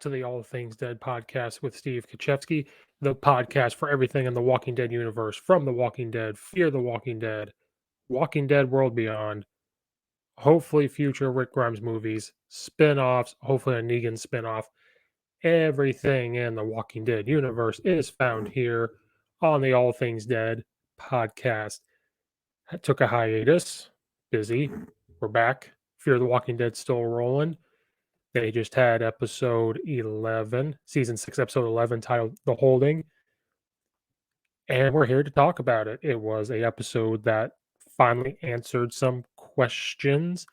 to the All Things Dead podcast with Steve Kaczewski, the podcast for everything in the Walking Dead universe, from The Walking Dead, Fear the Walking Dead, Walking Dead World Beyond, hopefully future Rick Grimes movies, spin-offs, hopefully a Negan spin-off. Everything in the Walking Dead universe is found here on the All Things Dead podcast. I took a hiatus, busy. We're back. Fear the Walking Dead still rolling. They just had episode 11, season 6, episode 11, titled The Holding. And we're here to talk about it. It was a episode that finally answered some questions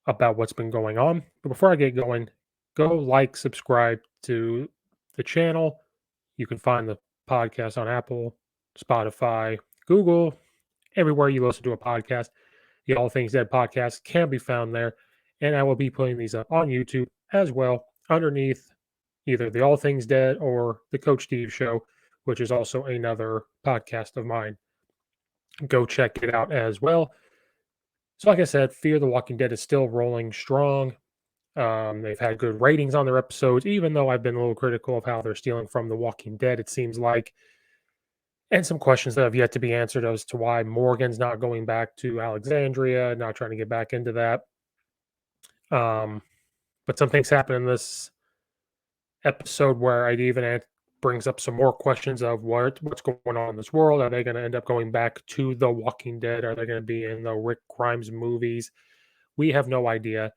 about what's been going on. But before I get going, go like, subscribe to the channel. You can find the podcast on Apple, Spotify, Google, everywhere you listen to a podcast. The All Things Dead podcast can be found there. And I will be putting these up on YouTube as well, underneath either the All Things Dead or the Coach Steve Show, which is also another podcast of mine. Go check it out as well. So, like I said, Fear the Walking Dead is still rolling strong. They've had good ratings on their episodes, even though I've been a little critical of how they're stealing from The Walking Dead, it seems like. And some questions that have yet to be answered as to why Morgan's not going back to Alexandria, not trying to get back into that. But some things happen in this episode where it even brings up some more questions of what's going on in this world. Are they going to end up going back to The Walking Dead? Are they going to be in the Rick Grimes movies? We have no idea.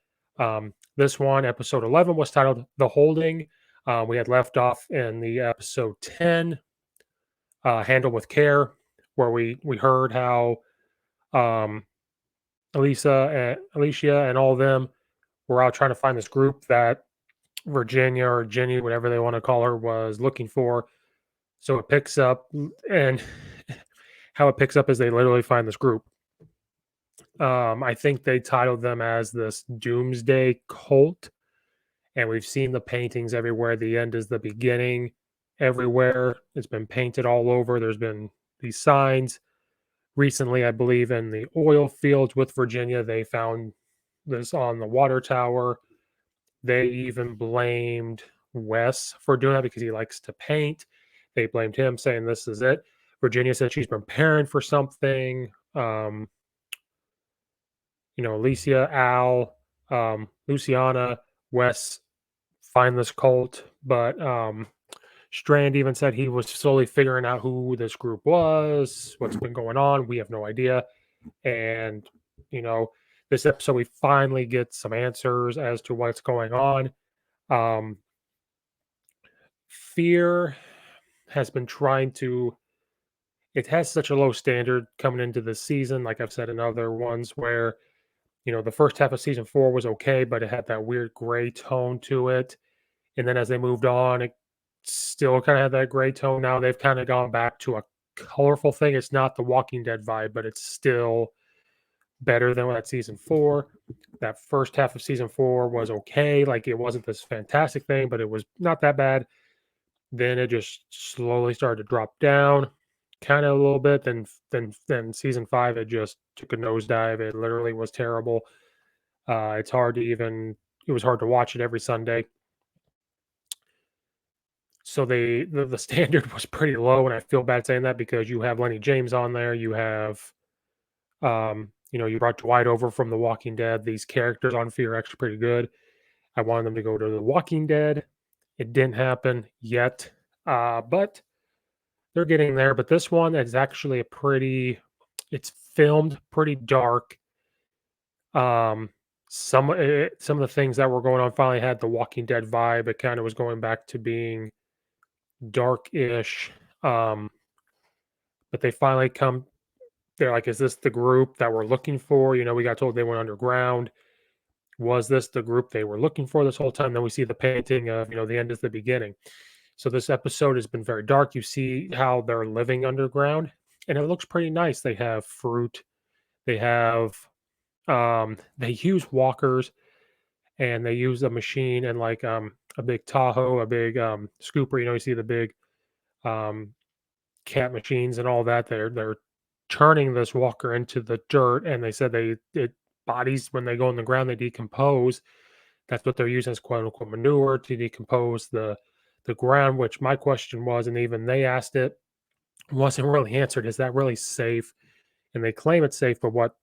This one, episode 11, was titled The Holding. We had left off in the episode 10, Handle with Care, where we heard how Alicia and all of them were out trying to find this group that Virginia or Jenny, whatever they want to call her, was looking for. So it picks up, and how it picks up is they literally find this group. I think they titled them as this Doomsday Cult, and we've seen the paintings everywhere. The end is the beginning everywhere. It's been painted all over. There's been these signs. Recently, I believe in the oil fields with Virginia, they found this on the water tower. They even blamed Wes for doing that because he likes to paint. They blamed him, saying this is it. Virginia said she's preparing for something. Alicia, Al, Luciana, Wes find this cult, but Strand even said he was slowly figuring out who this group was, what's been going on. We have no idea. And, this episode, we finally get some answers as to what's going on. Fear has been trying to, it has such a low standard coming into this season, like I've said in other ones, where, the first half of season 4 was okay, but it had that weird gray tone to it. And then as they moved on, it still kind of had that gray tone. Now they've kind of gone back to a colorful thing. It's not the Walking Dead vibe, but it's still better than that season 4. That first half of season 4 was okay. Like, it wasn't this fantastic thing, but it was not that bad. Then it just slowly started to drop down, kind of a little bit. Then season 5, it just took a nosedive. It literally was terrible. It was hard to watch it every Sunday. So the standard was pretty low, and I feel bad saying that because you have Lenny James on there. You have, you brought Dwight over from The Walking Dead. These characters on Fear are actually pretty good. I wanted them to go to The Walking Dead. It didn't happen yet, but they're getting there. But this one is actually it's filmed pretty dark. Some of the things that were going on finally had the Walking Dead vibe. It kind of was going back to being dark-ish. But they finally they're like, is this the group that we're looking for? We got told they went underground. Was this the group they were looking for this whole time? Then we see the painting of, the end is the beginning. So this episode has been very dark. You see how they're living underground, and it looks pretty nice. They have fruit. They have, they use walkers, and they use a machine and like a big Tahoe, a big scooper. You see the big cat machines and all that. They're turning this walker into the dirt, and they said bodies, when they go in the ground, they decompose. That's what they're using as quote unquote manure to decompose the ground. Which my question was, and even they asked it, wasn't really answered. Is that really safe? And they claim it's safe, but what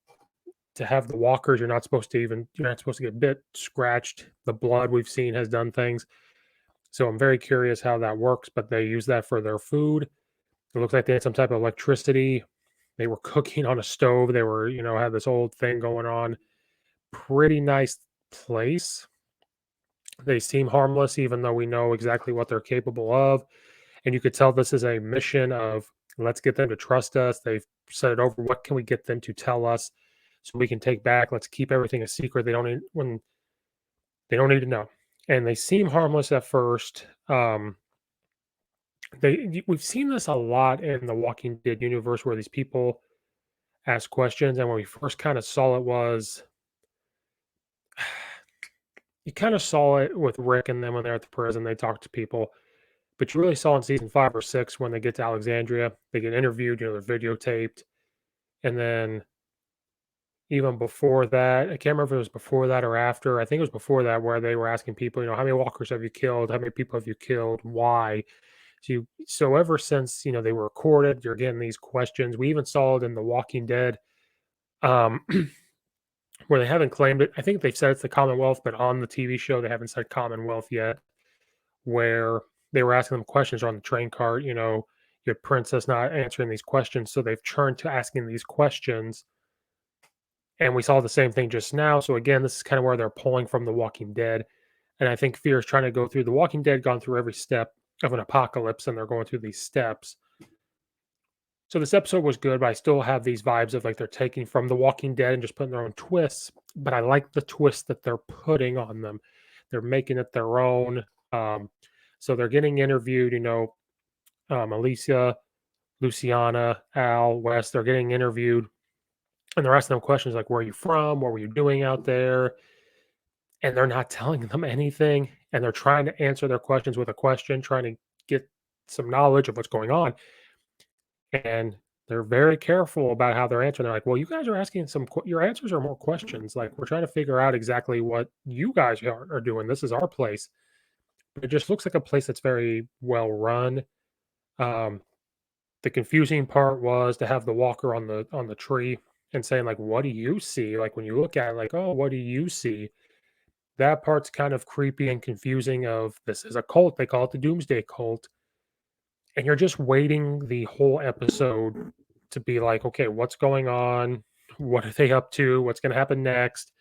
to have the walkers, you're not supposed to get bit, scratched. The blood we've seen has done things. So I'm very curious how that works. But they use that for their food. It looks like they had some type of electricity. They were cooking on a stove. They were, had this old thing going on. Pretty nice place. They seem harmless, even though we know exactly what they're capable of. And you could tell this is a mission of let's get them to trust us. They've said it over. What can we get them to tell us so we can take back? Let's keep everything a secret. They don't need to know. And they seem harmless at first. We've seen this a lot in the Walking Dead universe where these people ask questions, and when we first kind of saw it was you kind of saw it with Rick and them when they're at the prison. They talk to people, but you really saw in season 5 or 6 when they get to Alexandria, they get interviewed. They're videotaped, and then even before that, I can't remember if it was before that or after. I think it was before that where they were asking people, how many walkers have you killed? How many people have you killed? Why? So ever since they were recorded, you're getting these questions. We even saw it in The Walking Dead, um, where they haven't claimed it. I think they've said it's the Commonwealth, but on the TV show they haven't said Commonwealth yet. Where they were asking them questions on the train cart. Your princess not answering these questions, so they've turned to asking these questions. And we saw the same thing just now. So again, this is kind of where they're pulling from The Walking Dead. And I think Fear is trying to go through The Walking Dead, gone through every step of an apocalypse, and they're going through these steps. So this episode was good, but I still have these vibes of like they're taking from The Walking Dead and just putting their own twists. But I like the twist that they're putting on them. They're making it their own. So they're getting interviewed, Alicia, Luciana, Al, Wes, they're getting interviewed and they're asking them questions like, where are you from? What were you doing out there? And they're not telling them anything. And they're trying to answer their questions with a question, trying to get some knowledge of what's going on. And they're very careful about how they're answering. They're like, well, you guys are asking your answers are more questions. Like, we're trying to figure out exactly what you guys are doing. This is our place. But it just looks like a place that's very well run. Um, the confusing part was to have the walker on the tree and saying like, what do you see? Like when you look at it, like, oh, what do you see? That part's kind of creepy and confusing. Of this is a cult. They call it the Doomsday Cult, and you're just waiting the whole episode to be like, okay, what's going on? What are they up to? What's going to happen next?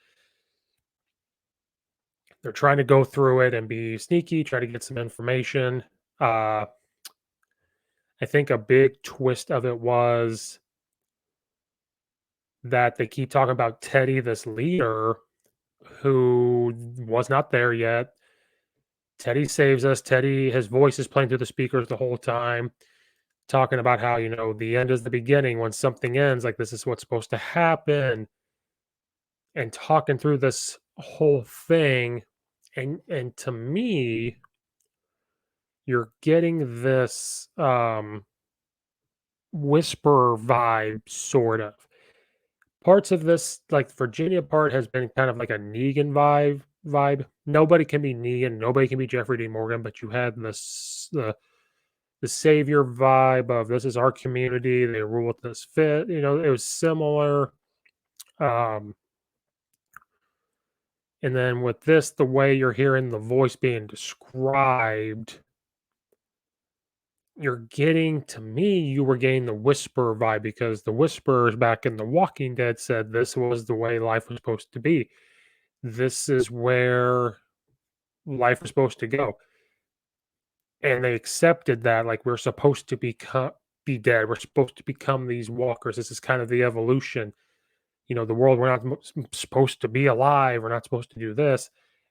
They're trying to go through it and be sneaky, try to get some information. Uh, I think a big twist of it was that they keep talking about Teddy, this leader who was not there yet. Teddy saves us. Teddy, his voice is playing through the speakers the whole time, talking about how, the end is the beginning. When something ends, like this is what's supposed to happen, and talking through this whole thing. And to me, you're getting this whisper vibe, sort of. Parts of this, like Virginia part, has been kind of like a Negan vibe. Nobody can be Negan, nobody can be Jeffrey D. Morgan, but you had the savior vibe of this is our community, they rule with this fit. It was similar. Um, and then with this, the way you're hearing the voice being described, you were getting the whisper vibe, because the whisperers back in The Walking Dead said this was the way life was supposed to be. This is where life was supposed to go. And they accepted that, like, we're supposed to be dead. We're supposed to become these walkers. This is kind of the evolution. The world, we're not supposed to be alive. We're not supposed to do this.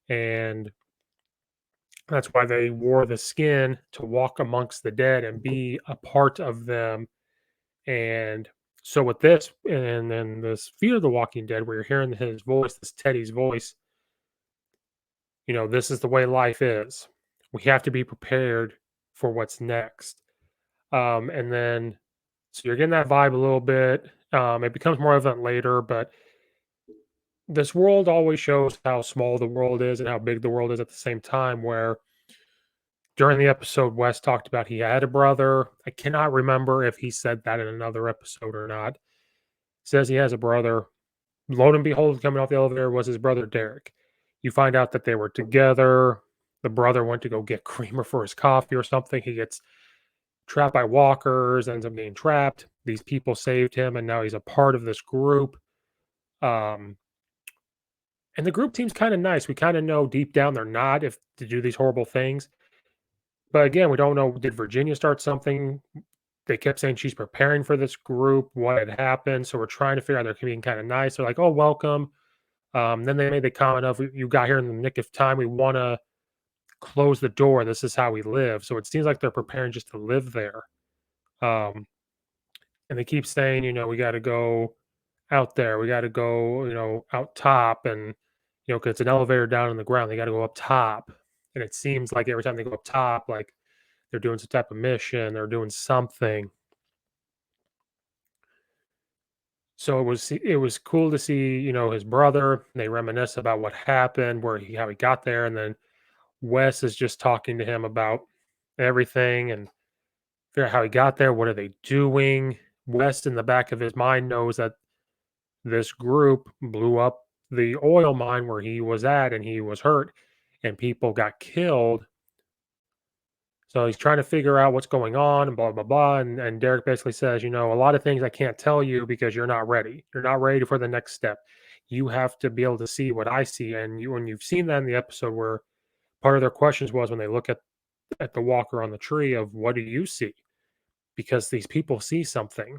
And that's why they wore the skin to walk amongst the dead and be a part of them. And so with this, and then this Fear the Walking Dead, where you're hearing his voice, this Teddy's voice, this is the way life is. We have to be prepared for what's next. And then, so you're getting that vibe a little bit. It becomes more evident later, but this world always shows how small the world is and how big the world is at the same time. Where during the episode, Wes talked about he had a brother. I cannot remember if he said that in another episode or not. Says he has a brother. Lo and behold, coming off the elevator was his brother Derek. You find out that they were together. The brother went to go get creamer for his coffee or something. He gets trapped by walkers, ends up being trapped. These people saved him, and now he's a part of this group. Um, and the group seems kind of nice. We kind of know deep down they're not if to do these horrible things. But again, we don't know. Did Virginia start something? They kept saying she's preparing for this group. What had happened? So we're trying to figure out. They're being kind of nice. They're like, "Oh, welcome." Then they made the comment of, "You got here in the nick of time. We want to close the door. This is how we live." So it seems like they're preparing just to live there. Um, and they keep saying, we got to go out there. We got to go, out top, and because it's an elevator down on the ground, they got to go up top. And it seems like every time they go up top, like they're doing some type of mission, they're doing something. So it was cool to see, his brother. They reminisce about what happened, how he got there, and then Wes is just talking to him about everything and figure out how he got there. What are they doing? Wes, in the back of his mind, knows that this group blew up the oil mine where he was at, and he was hurt, and people got killed. So he's trying to figure out what's going on and blah blah blah. And Derek basically says, a lot of things I can't tell you because you're not ready. You're not ready for the next step. You have to be able to see what I see. And when you've seen that in the episode, where part of their questions was when they look at the walker on the tree of, what do you see? Because these people see something.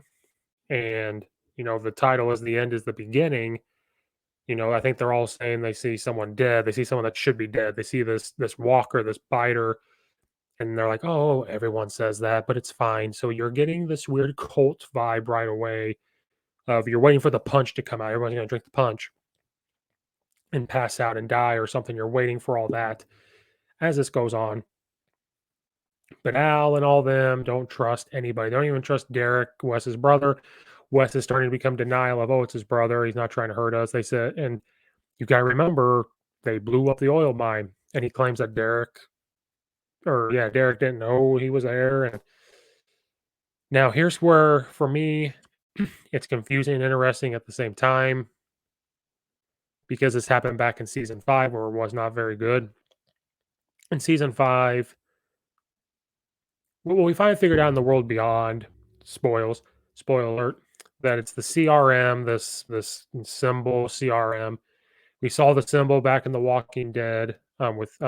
And the title is "The End is the Beginning." I think they're all saying they see someone dead. They see someone that should be dead. They see this walker, this biter, and they're like, "Oh, everyone says that, but it's fine." So you're getting this weird cult vibe right away of, you're waiting for the punch to come out. Everyone's going to drink the punch and pass out and die or something. You're waiting for all that as this goes on. But Al and all them don't trust anybody. They don't even trust Derek, Wes's brother. Wes is starting to become denial of, "Oh, it's his brother. He's not trying to hurt us." They said, and you got to remember, they blew up the oil mine, and he claims that Derek didn't know he was there. And now here's where, for me, it's confusing and interesting at the same time, because this happened back in season 5, where it was not very good. In season 5, well, we finally figured out in the world beyond, spoiler alert, that it's the CRM, this symbol CRM. We saw the symbol back in The Walking Dead, with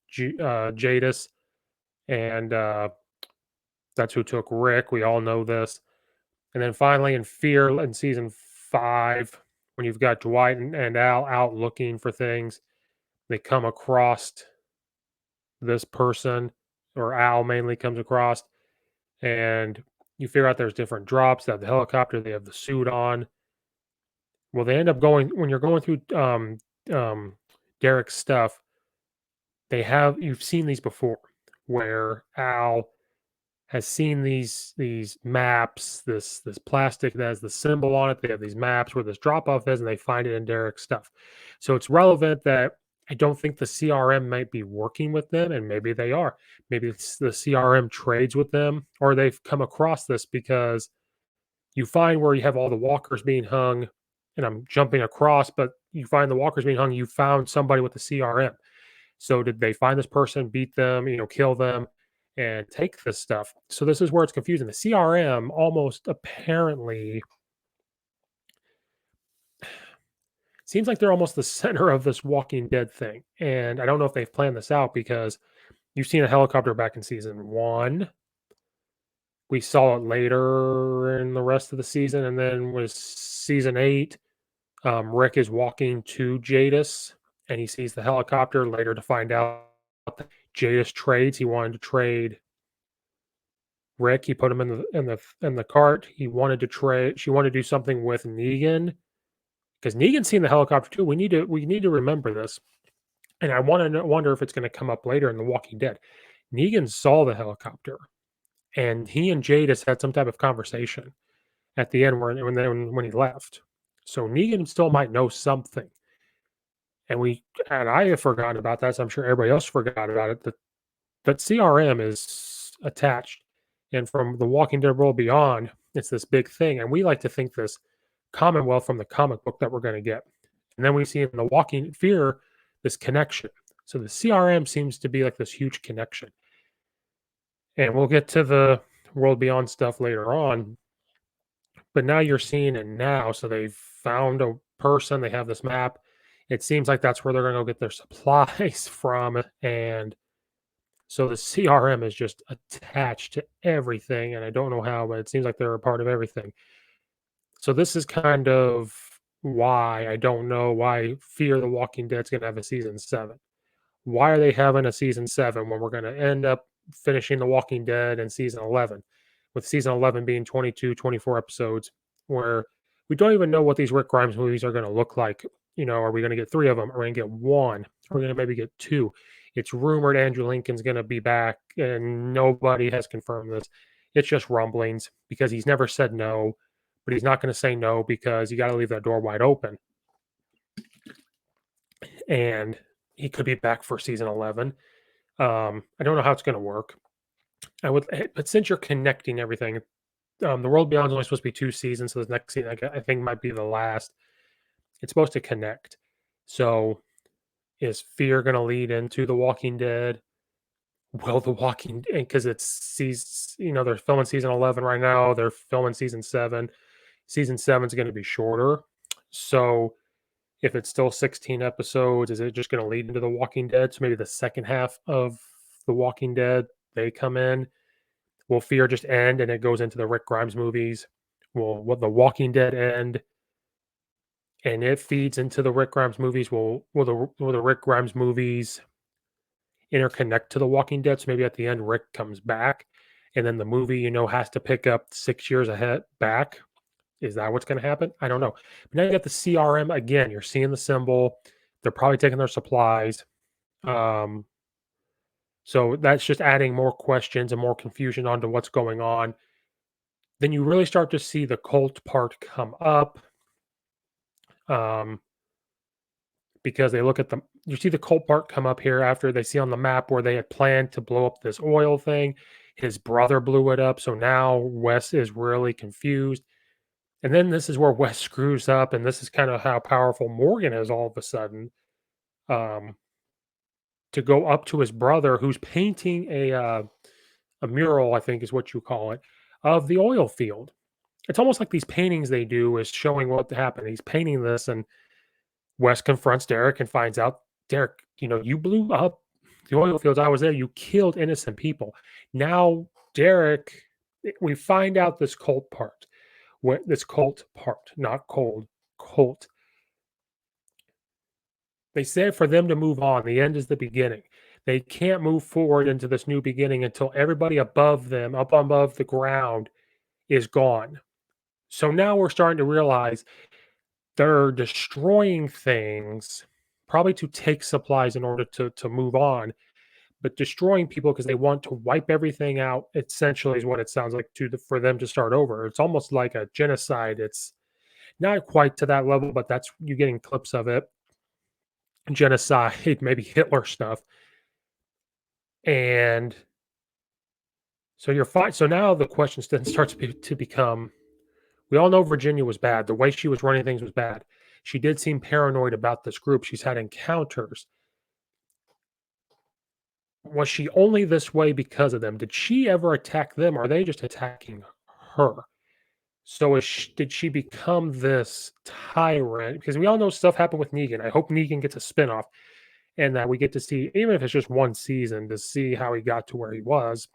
Jadis, and that's who took Rick. We all know this. And then finally in Fear in season 5, when you've got Dwight and Al out looking for things, they come across this person, or Al mainly comes across, and you figure out there's different drops. They have the helicopter, they have the suit on. Well, they end up going, when you're going through Derek's stuff, you've seen these before, where Al has seen these maps, this plastic that has the symbol on it. They have these maps where this drop off is, and they find it in Derek's stuff. So it's relevant that I don't think the CRM might be working with them, and maybe they are. Maybe it's the CRM trades with them, or they've come across this, because you find where you have all the walkers being hung, and I'm jumping across, but you find the walkers being hung. You found somebody with the CRM. So did they find this person, beat them, kill them, and take this stuff? So this is where it's confusing. The CRM almost apparently seems like they're almost the center of this Walking Dead thing. And I don't know if they've planned this out, because you've seen a helicopter back in season 1. We saw it later in the rest of the season, and then was season 8. Rick is walking to Jadis, and he sees the helicopter later to find out that Jadis trades. He wanted to trade Rick. He put him in the cart. He wanted to trade. She wanted to do something with Negan, because Negan's seen the helicopter too. We need to remember this, and I wonder if it's going to come up later in The Walking Dead. Negan saw the helicopter, and he and Jadis had some type of conversation at the end when he left. So Negan still might know something. And I have forgotten about that, so I'm sure everybody else forgot about it, that CRM is attached. And from The Walking Dead World Beyond, it's this big thing, and we like to think this Commonwealth from the comic book that we're gonna get. And then we see in The Walking Fear this connection. So the CRM seems to be like this huge connection. And we'll get to the World Beyond stuff later on, but now you're seeing it now. So they've found a person, they have this map. It seems like that's where they're gonna go get their supplies from, and so the CRM is just attached to everything, and I don't know how, but it seems like they're a part of everything. So this is kind of why I don't know why Fear the Walking Dead's gonna have a season 7. Why are they having a season 7 when we're gonna end up finishing The Walking Dead in season 11, with season 11 being 22, 24 episodes, where we don't even know what these Rick Grimes movies are gonna look like. Are we gonna get 3 of them? Are we gonna get 1? Are we gonna maybe get 2? It's rumored Andrew Lincoln's gonna be back, and nobody has confirmed this. It's just rumblings because he's never said no, but he's not gonna say no because you gotta leave that door wide open. And he could be back for season 11. I don't know how it's going to work. But since you're connecting everything, the World Beyond is only supposed to be 2 seasons, so the next season I think might be the last. It's supposed to connect. So is Fear going to lead into The Walking Dead? Will The Walking because it's they're filming season 11 right now. They're filming season 7. Season 7 is going to be shorter. So if it's still 16 episodes, is it just going to lead into The Walking Dead? So maybe the second half of The Walking Dead, they come in. Will Fear just end and it goes into the Rick Grimes movies? Will The Walking Dead end and it feeds into the Rick Grimes movies? Will the Rick Grimes movies interconnect to The Walking Dead? So maybe at the end, Rick comes back, and then the movie, has to pick up 6 years ahead back. Is that what's going to happen? I don't know. But now you got the CRM again. You're seeing the symbol. They're probably taking their supplies. Um, so that's just adding more questions and more confusion onto what's going on. Then you really start to see the cult part come up, um, because they look at you see the cult part come up here after they see on the map where they had planned to blow up this oil thing. His brother blew it up. So now Wes is really confused. And then this is where Wes screws up, and this is kind of how powerful Morgan is all of a sudden. Um, to go up to his brother, who's painting a mural, I think is what you call it, of the oil field. It's almost like these paintings they do is showing what happened. He's painting this, and Wes confronts Derek and finds out, Derek, you blew up the oil fields. I was there. You killed innocent people. Now, Derek, we find out this cult part. This cult part, not cold, cult. They said for them to move on, the end is the beginning. They can't move forward into this new beginning until everybody above them, up above the ground, is gone. So now we're starting to realize they're destroying things, probably to take supplies in order to move on, but destroying people because they want to wipe everything out. Essentially, is what it sounds like for them to start over. It's almost like a genocide. It's not quite to that level, but that's you getting clips of it. Genocide, maybe Hitler stuff, and so you're fine. So now the question then starts to become: we all know Virginia was bad. The way she was running things was bad. She did seem paranoid about this group. She's had encounters. Was she only this way because of them? Did she ever attack them? Or are they just attacking her? So did she become this tyrant? Because we all know stuff happened with Negan. I hope Negan gets a spinoff and that we get to see, even if it's just one season, to see how he got to where he was.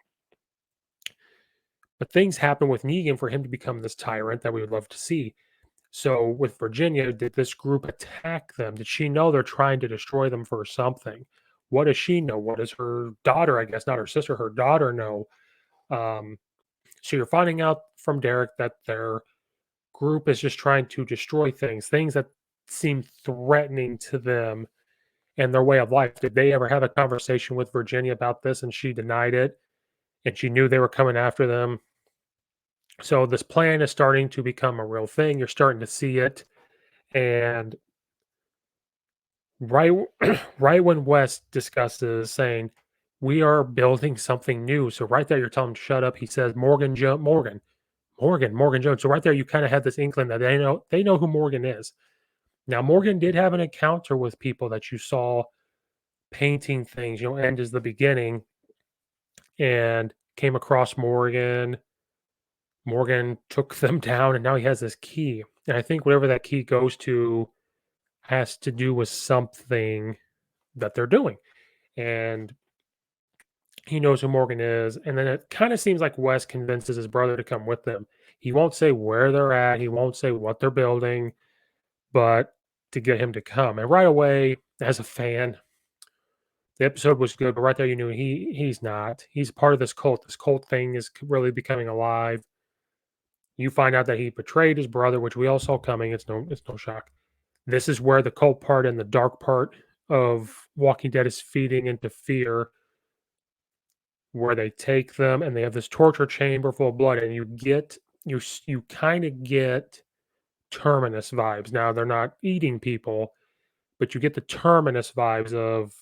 But things happen with Negan for him to become this tyrant that we would love to see. So with Virginia, did this group attack them? Did she know they're trying to destroy them for something? What does she know? What does her daughter, I guess, not her sister, her daughter know? Um, so you're finding out from Derek that their group is just trying to destroy things that seem threatening to them and their way of life. Did they ever have a conversation with Virginia about this and she denied it and she knew they were coming after them? So this plan is starting to become a real thing. You're starting to see it. And right right when West discusses saying, "We are building something new." So right there, you're telling him to shut up. He says, Morgan Jones." So right there, you kinda had this inkling that they know who Morgan is. Now Morgan did have an encounter with people that you saw painting things, end is the beginning, and came across Morgan. Morgan took them down, and now he has this key, and I think whatever that key goes to has to do with something that they're doing, and he knows who Morgan is, and then it kinda seems like Wes convinces his brother to come with them. He won't say where they're at, he won't say what they're building, but to get him to come, and right away, as a fan, the episode was good, but right there you knew he's not. He's part of this cult. This cult thing is really becoming alive. You find out that he betrayed his brother, which we all saw coming. It's no shock. This is where the cult part and the dark part of Walking Dead is feeding into fear, where they take them and they have this torture chamber full of blood, and you kind of get Terminus vibes. Now they're not eating people, but you get the Terminus vibes of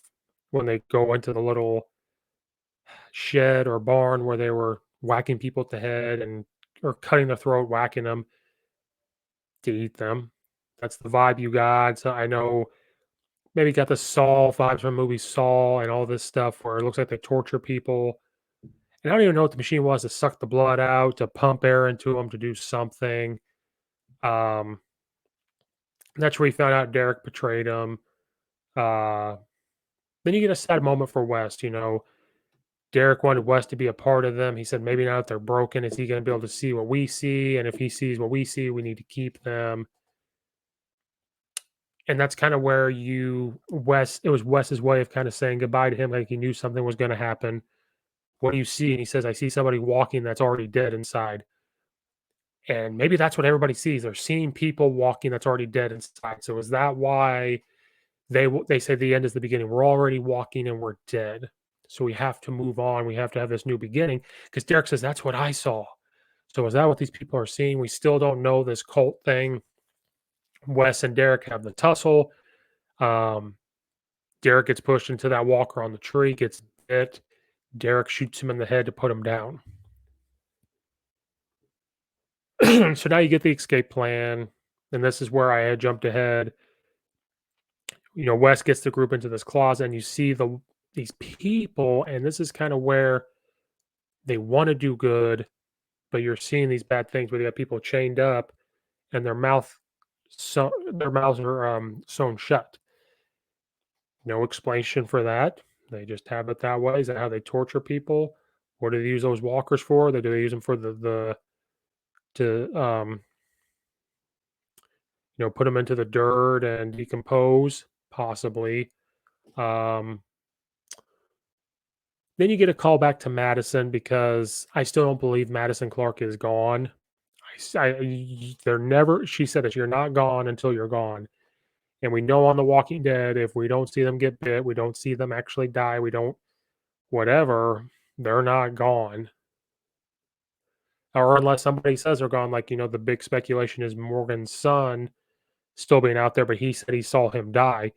when they go into the little shed or barn where they were whacking people at the head and or cutting their throat, whacking them to eat them. That's the vibe you got. So I know maybe got the Saw vibes from the movie Saw and all this stuff where it looks like they torture people. And I don't even know what the machine was to suck the blood out, to pump air into them, to do something. Um, that's where he found out Derek betrayed him. Uh, then you get a sad moment for West. Derek wanted West to be a part of them. He said, maybe now that they're broken, is he going to be able to see what we see? And if he sees what we see, we need to keep them. And that's kind of where it was Wes's way of kind of saying goodbye to him. Like he knew something was going to happen. What do you see? And he says, I see somebody walking that's already dead inside. And maybe that's what everybody sees. They're seeing people walking that's already dead inside. So is that why they say the end is the beginning? We're already walking and we're dead. So we have to move on. We have to have this new beginning. Because Derek says, that's what I saw. So is that what these people are seeing? We still don't know this cult thing. Wes and Derek have the tussle. Um, Derek gets pushed into that walker on the tree, gets bit. Derek shoots him in the head to put him down. So now you get the escape plan, and this is where I had jumped ahead. Wes gets the group into this closet, and you see these people, and this is kind of where they want to do good, but you're seeing these bad things where you have people chained up, and their mouths are sewn shut. No explanation for that. They just have it that way. Is that how they torture people? What do they use those walkers for? Do they use them for the to put them into the dirt and decompose? Possibly. Um, then you get a call back to Madison because I still don't believe Madison Clark is gone. They're never. She said that you're not gone until you're gone. And we know on The Walking Dead, if we don't see them get bit, we don't see them actually die, we don't whatever, they're not gone. Or unless somebody says they're gone, like, the big speculation is Morgan's son still being out there, but he said he saw him die.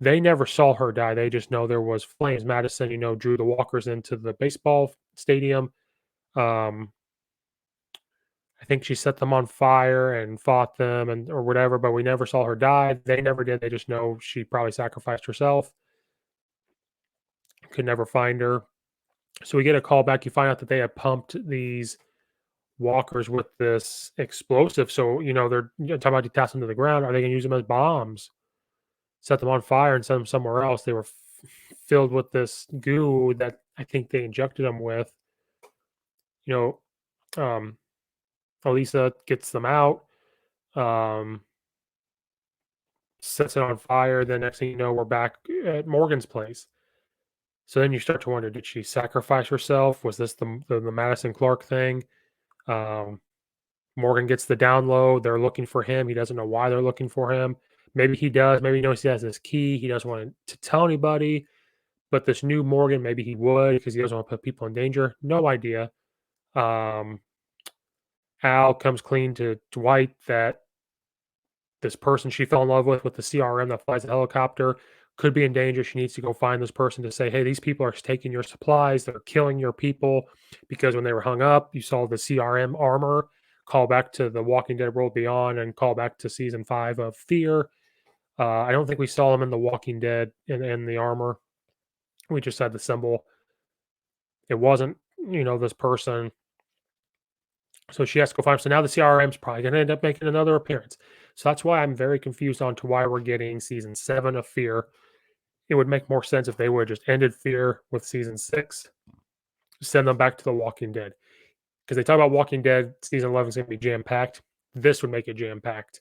They never saw her die. They just know there was flames. Madison, drew the walkers into the baseball stadium. Um, I think she set them on fire and fought them and or whatever, but we never saw her die. They never did. They just know she probably sacrificed herself. Could never find her. So we get a call back. You find out that they have pumped these walkers with this explosive. So, they're talking about detach them to the ground. Are they going to use them as bombs? Set them on fire and send them somewhere else? They were filled with this goo that I think they injected them with. You know, Elisa gets them out, um, sets it on fire. The next thing you know, we're back at Morgan's place. So then you start to wonder, did she sacrifice herself? Was this the Madison Clark thing? Um, Morgan gets the download. They're looking for him. He doesn't know why they're looking for him. Maybe he does. Maybe he knows he has this key. He doesn't want to tell anybody. But this new Morgan, maybe he would because he doesn't want to put people in danger. No idea. Um, Al comes clean to Dwight that this person she fell in love with the CRM that flies the helicopter could be in danger. She needs to go find this person to say, "Hey, these people are taking your supplies. They're killing your people." Because when they were hung up, you saw the CRM armor. Call back to the Walking Dead World Beyond and call back to season 5 of Fear. I don't think we saw them in the Walking Dead in the armor. We just had the symbol. It wasn't, this person. So she has to go find. So now the CRM's probably going to end up making another appearance. So that's why I'm very confused on to why we're getting season 7 of Fear. It would make more sense if they would have just ended Fear with season 6, send them back to The Walking Dead. Because they talk about Walking Dead season 11 is going to be jam packed. This would make it jam packed.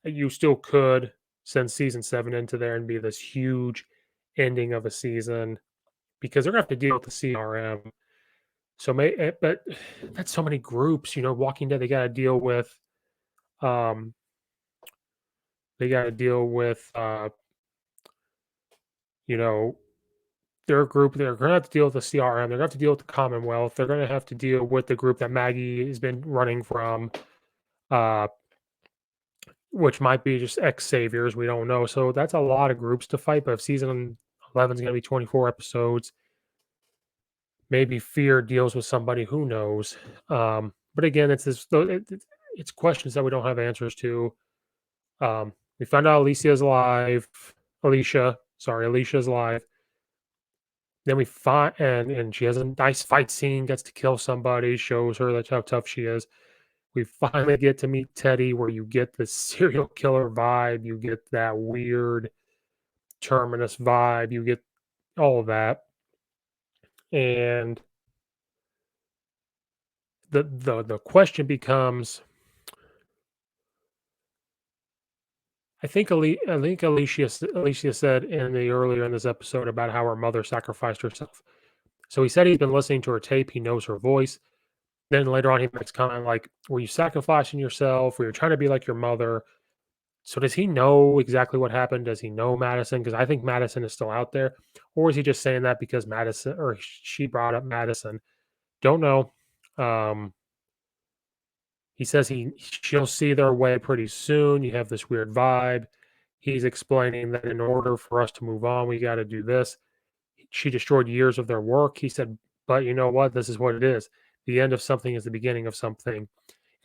You still could send season 7 into there and be this huge ending of a season because they're going to have to deal with the CRM. So, but that's so many groups. Walking Dead. Um, they got to deal with, you know, their group. They're going to have to deal with the CRM. They're going to have to deal with the Commonwealth. They're going to have to deal with the group that Maggie has been running from, uh, which might be just ex saviors. We don't know. So that's a lot of groups to fight. But if season 11 is going to be 24 episodes, maybe Fear deals with somebody. Who knows? But again, it's questions that we don't have answers to. We found out Alicia's alive. Alicia's alive. Then we find and she has a nice fight scene, gets to kill somebody, shows her that's how tough she is. We finally get to meet Teddy, where you get the serial killer vibe, you get that weird terminus vibe, you get all of that, and the question becomes, I think Alicia said earlier in this episode about how her mother sacrificed herself. So he said he's been listening to her tape, he knows her voice. Then later on, he makes comment like, "Were you sacrificing yourself? Were you trying to be like your mother?" So does he know exactly what happened? Does he know Madison? Because I think Madison is still out there, or is he just saying that because Madison or she brought up Madison? Don't know. Um, he says she'll see their way pretty soon. You have this weird vibe. He's explaining that in order for us to move on, we got to do this. She destroyed years of their work. He said, but you know what? This is what it is. The end of something is the beginning of something. And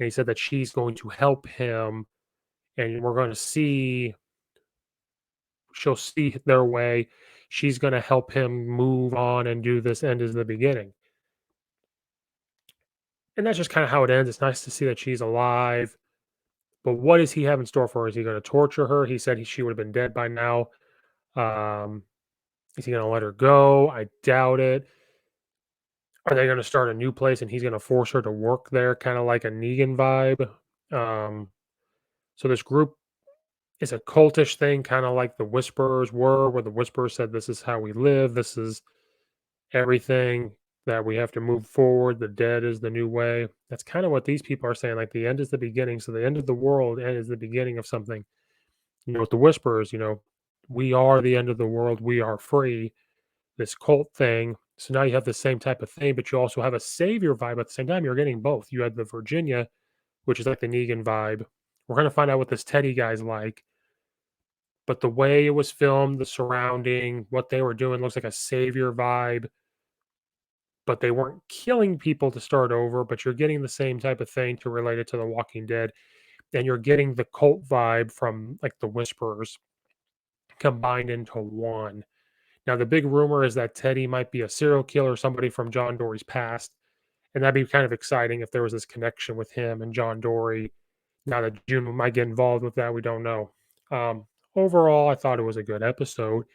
he said that she's going to help him, and we're going to see, she'll see their way. She's going to help him move on and do this end is the beginning. And that's just kind of how it ends. It's nice to see that she's alive. But what does he have in store for her? Is he going to torture her? He said she would have been dead by now. Um, is he going to let her go? I doubt it. Are they going to start a new place and he's going to force her to work there, kind of like a Negan vibe? So this group is a cultish thing, kind of like the Whisperers were, where the Whisperers said, "This is how we live. This is everything that we have to move forward. The dead is the new way." That's kind of what these people are saying. Like the end is the beginning. So the end of the world and is the beginning of something. With the Whisperers, we are the end of the world. We are free. This cult thing. So now you have the same type of thing, but you also have a savior vibe at the same time. You're getting both. You had the Virginia, which is like the Negan vibe. We're going to find out what this Teddy guy's like. But the way it was filmed, the surrounding, what they were doing looks like a savior vibe. But they weren't killing people to start over, but you're getting the same type of thing to relate it to The Walking Dead. And you're getting the cult vibe from like the Whisperers combined into one. Now, the big rumor is that Teddy might be a serial killer, somebody from John Dory's past. And that'd be kind of exciting if there was this connection with him and John Dory. Now that June might get involved with that, we don't know. Um, Overall, I thought it was a good episode.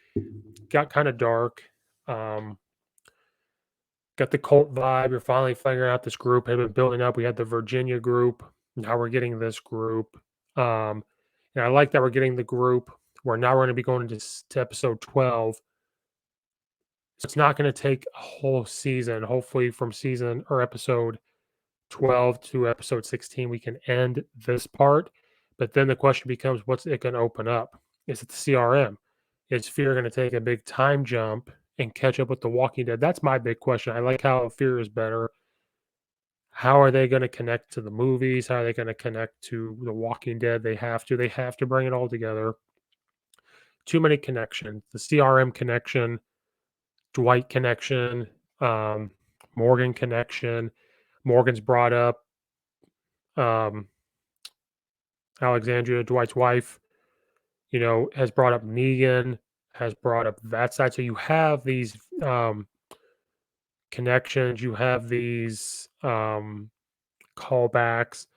Got kind of dark. Um, got the cult vibe. You're finally figuring out this group had been building up. We had the Virginia group. Now we're getting this group. And I like that we're getting the group where now we're going to be going to episode 12. So it's not going to take a whole season. Hopefully, from season or episode 12 to episode 16, we can end this part. But then the question becomes, what's it going to open up? Is it the CRM? Is Fear going to take a big time jump and catch up with The Walking Dead? That's my big question. I like how Fear is better. How are they going to connect to the movies? How are they going to connect to The Walking Dead? They have to bring it all together. Too many connections. The CRM connection, Dwight connection, um, Morgan connection. Morgan's brought up um, Alexandria, Dwight's wife, has brought up Negan, has brought up that side. So you have these connections, you have these callbacks,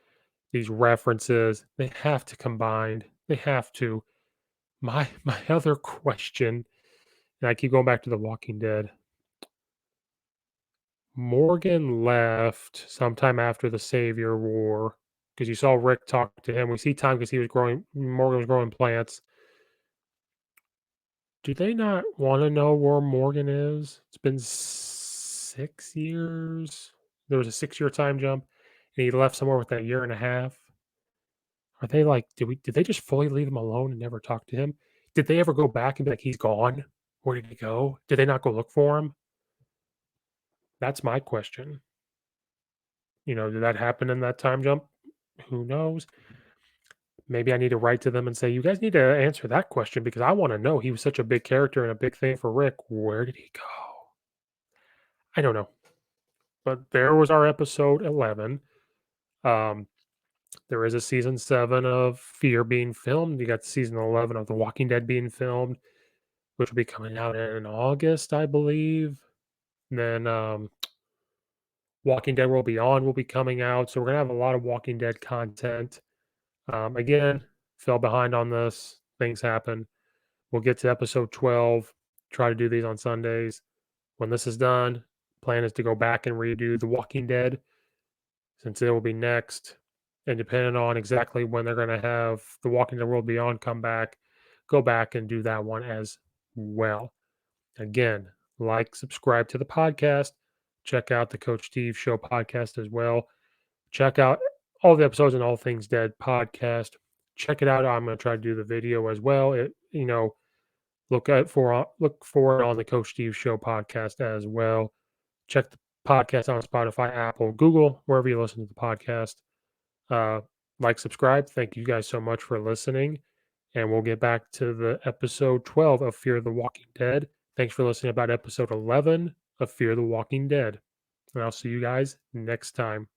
these references. They have to combine. They have to. My other question, and I keep going back to The Walking Dead. Morgan left sometime after the Savior War because you saw Rick talk to him. We see time because he was growing. Morgan was growing plants. Do they not want to know where Morgan is? It's been 6 years. There was a 6 year time jump, and he left somewhere with a year and a half. Are they like, did they just fully leave him alone and never talk to him? Did they ever go back and be like, he's gone? Where did he go? Did they not go look for him? That's my question. Did that happen in that time jump? Who knows? Maybe I need to write to them and say, you guys need to answer that question because I want to know. He was such a big character and a big thing for Rick. Where did he go? I don't know. But there was our episode 11. Um, there is a season 7 of Fear being filmed. You got season 11 of The Walking Dead being filmed, which will be coming out in August, I believe. And then Walking Dead World Beyond will be coming out. So we're going to have a lot of Walking Dead content. Again, fell behind on this. Things happen. We'll get to episode 12. Try to do these on Sundays. When this is done, plan is to go back and redo The Walking Dead since it will be next. And depending on exactly when they're going to have The Walking Dead World Beyond come back, go back and do that one as well. Again, like, subscribe to the podcast. Check out the Coach Steve Show podcast as well. Check out all the episodes and All Things Dead podcast. Check it out. I'm going to try to do the video as well. Look for it on the Coach Steve Show podcast as well. Check the podcast on Spotify, Apple, Google, wherever you listen to the podcast. Like, subscribe. Thank you guys so much for listening. And we'll get back to the episode 12 of Fear the Walking Dead. Thanks for listening about episode 11 of Fear the Walking Dead. And I'll see you guys next time.